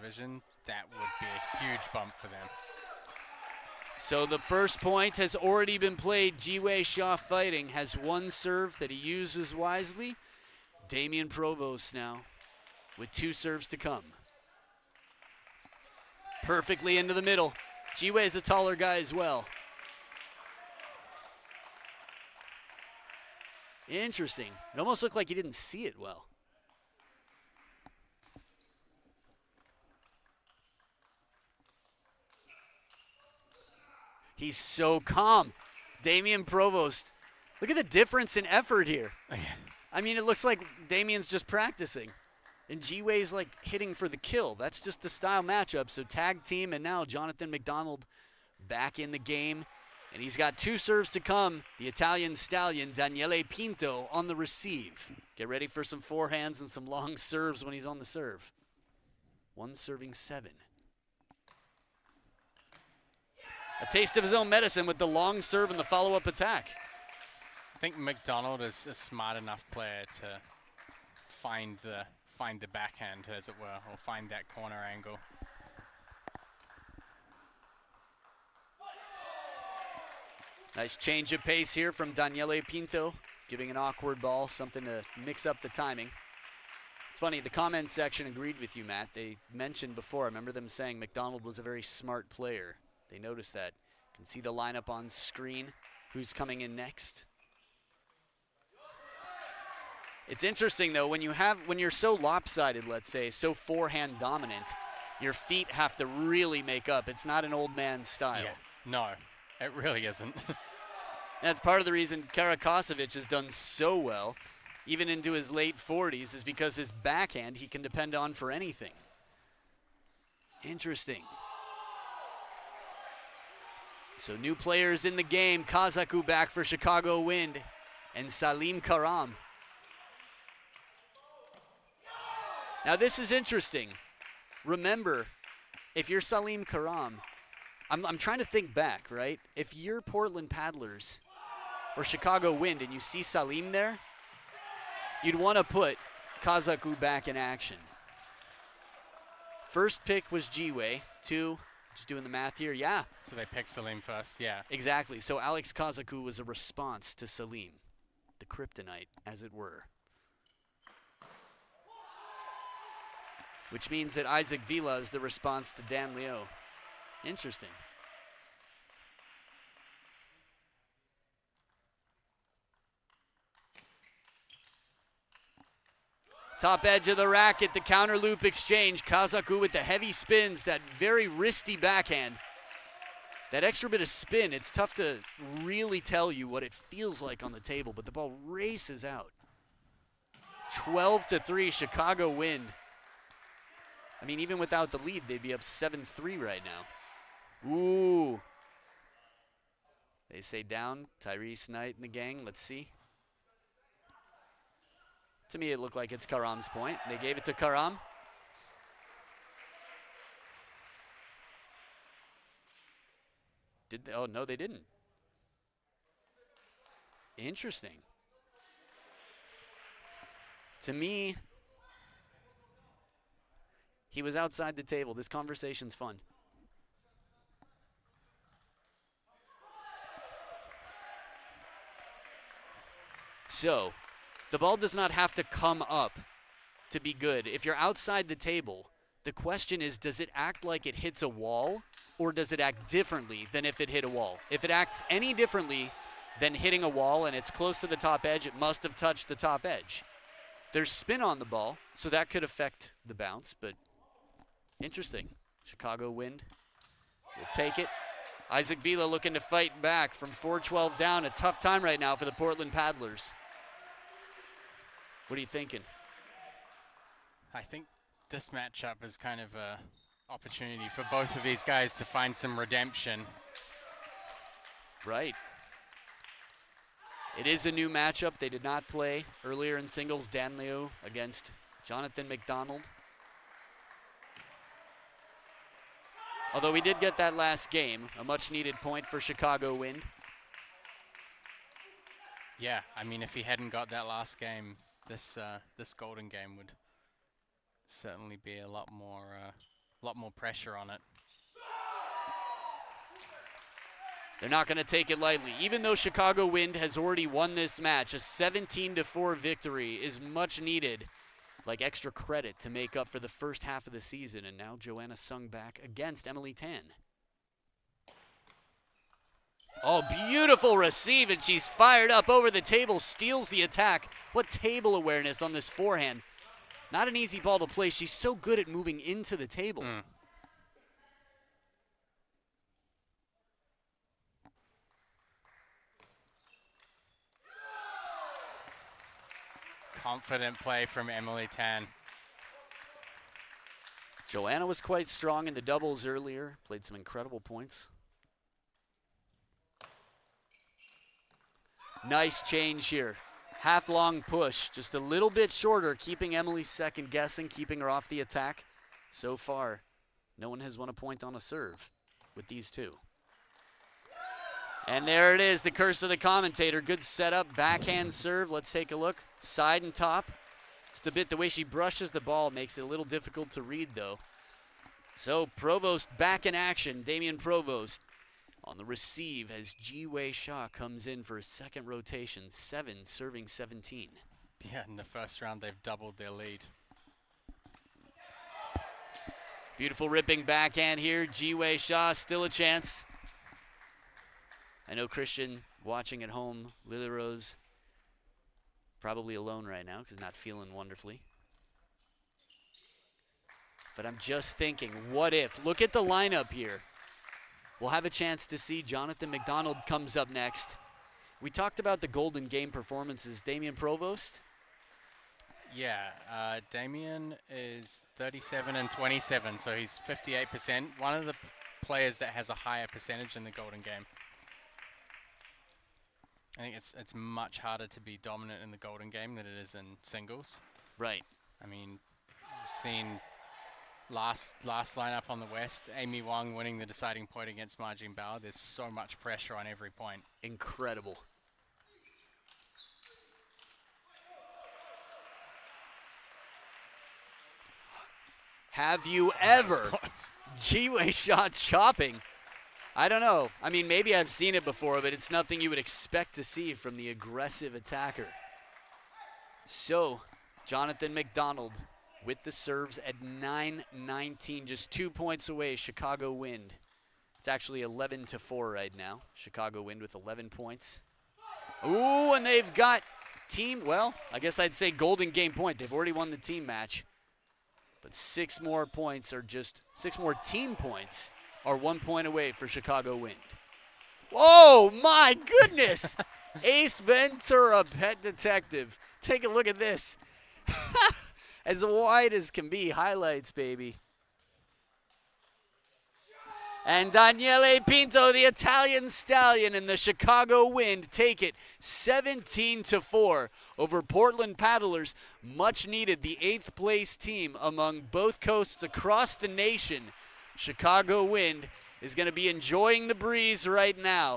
division, that would be a huge bump for them. So the first point has already been played. Jiwei Shaw Fighting has one serve that he uses wisely. Damian Provost now with 2 serves to come. Perfectly into the middle. Jiwei is a taller guy as well. Interesting. It almost looked like he didn't see it well. He's so calm. Damian Provost. Look at the difference in effort here. I mean, it looks like Damian's just practicing. And Jiwei's like hitting for the kill. That's just the style matchup. So tag team, and now Jonathan McDonald back in the game. And he's got 2 serves to come. The Italian stallion, Daniele Pinto, on the receive. Get ready for some forehands and some long serves when he's on the serve. 1 serving 7. A taste of his own medicine with the long serve and the follow-up attack. I think McDonald is a smart enough player to find the backhand, as it were, or find that corner angle. Nice change of pace here from Daniele Pinto, giving an awkward ball, something to mix up the timing. It's funny, the comment section agreed with you, Matt. They mentioned before, I remember them saying McDonald was a very smart player. They noticed that. You can see the lineup on screen. Who's coming in next? It's interesting though, when you're so lopsided, let's say, so forehand dominant, your feet have to really make up. It's not an old man style. Yeah. No, it really isn't. That's part of the reason Karakosevic has done so well, even into his late 40s, is because his backhand he can depend on for anything. Interesting. So new players in the game. Kazaku back for Chicago Wind, and Salim Karam. Now this is interesting. Remember, if you're Salim Karam, I'm trying to think back, right? If you're Portland Paddlers or Chicago Wind and you see Salim there, you'd want to put Kazaku back in action. First pick was Jiwei. 2, just doing the math here, yeah. So they picked Salim first, yeah. Exactly, so Alex Kazaku was a response to Salim, the kryptonite, as it were. Which means that Isaac Vila is the response to Dan Leo. Interesting. Top edge of the racket, the counter loop exchange. Kazaku with the heavy spins, that very wristy backhand. That extra bit of spin, it's tough to really tell you what it feels like on the table, but the ball races out. 12-3, Chicago Wind. I mean, even without the lead, they'd be up 7-3 right now. Ooh. They say down. Tyrese Knight and the gang. Let's see. To me, it looked like it's Karam's point. They gave it to Karam. Did they? Oh, no, they didn't. Interesting. To me, he was outside the table. This conversation's fun. So, the ball does not have to come up to be good. If you're outside the table, the question is, does it act like it hits a wall, or does it act differently than if it hit a wall? If it acts any differently than hitting a wall and it's close to the top edge, it must have touched the top edge. There's spin on the ball, so that could affect the bounce, but interesting. Chicago Wind will take it. Isaac Vila looking to fight back from 4-12 down. A tough time right now for the Portland Paddlers. What are you thinking? I think this matchup is kind of a opportunity for both of these guys to find some redemption. Right. It is a new matchup. They did not play earlier in singles. Dan Liu against Jonathan McDonald. Although we did get that last game, a much needed point for Chicago Wind. Yeah, I mean, if he hadn't got that last game, this golden game would certainly be a lot lot more pressure on it. They're not going to take it lightly. Even though Chicago Wind has already won this match, a 17-4 victory is much needed, like extra credit to make up for the first half of the season. And now Joanna Sung back against Emily Tan. Oh, beautiful receive, and she's fired up over the table, steals the attack. What table awareness on this forehand. Not an easy ball to play. She's so good at moving into the table. Confident play from Emily Tan. Joanna was quite strong in the doubles earlier, played some incredible points. Nice change here. Half long push, just a little bit shorter, keeping Emily second guessing, keeping her off the attack. So far, no one has won a point on a serve with these two. And there it is, the curse of the commentator. Good setup, backhand serve. Let's take a look. Side and top. Just a bit the way she brushes the ball makes it a little difficult to read, though. So Provost back in action. Damian Provost on the receive as Ji-Wei Shaw comes in for a second rotation. 7 serving 17. Yeah, in the first round they've doubled their lead. Beautiful ripping backhand here. Ji-Wei Shaw still a chance. I know Christian watching at home, Lily Rose probably alone right now because not feeling wonderfully. But I'm just thinking, what if? Look at the lineup here. We'll have a chance to see Jonathan McDonald comes up next. We talked about the Golden Game performances. Damian Provost? Yeah, Damian is 37 and 27, so he's 58%. One of the players that has a higher percentage in the Golden Game. I think it's much harder to be dominant in the Golden Game than it is in singles. Right. I mean, you've seen last lineup on the West, Amy Wong winning the deciding point against Marjin Bauer. There's so much pressure on every point. Incredible. Have you ever? Ji-Wei shot chopping. I don't know. I mean, maybe I've seen it before, but it's nothing you would expect to see from the aggressive attacker. So, Jonathan McDonald with the serves at 9-19, just 2 points away, Chicago Wind. It's actually 11-4 right now. Chicago Wind with 11 points. Ooh, and they've got team, well, I guess I'd say Golden Game point. They've already won the team match. But 6 more points are just, 6 more team points are 1 point away for Chicago Wind. Oh my goodness! Ace Ventura, Pet Detective. Take a look at this. As wide as can be, highlights, baby. And Daniele Pinto, the Italian stallion, and the Chicago Wind take it 17-4 over Portland Paddlers. Much needed, the 8th place team among both coasts across the nation. Chicago Wind is going to be enjoying the breeze right now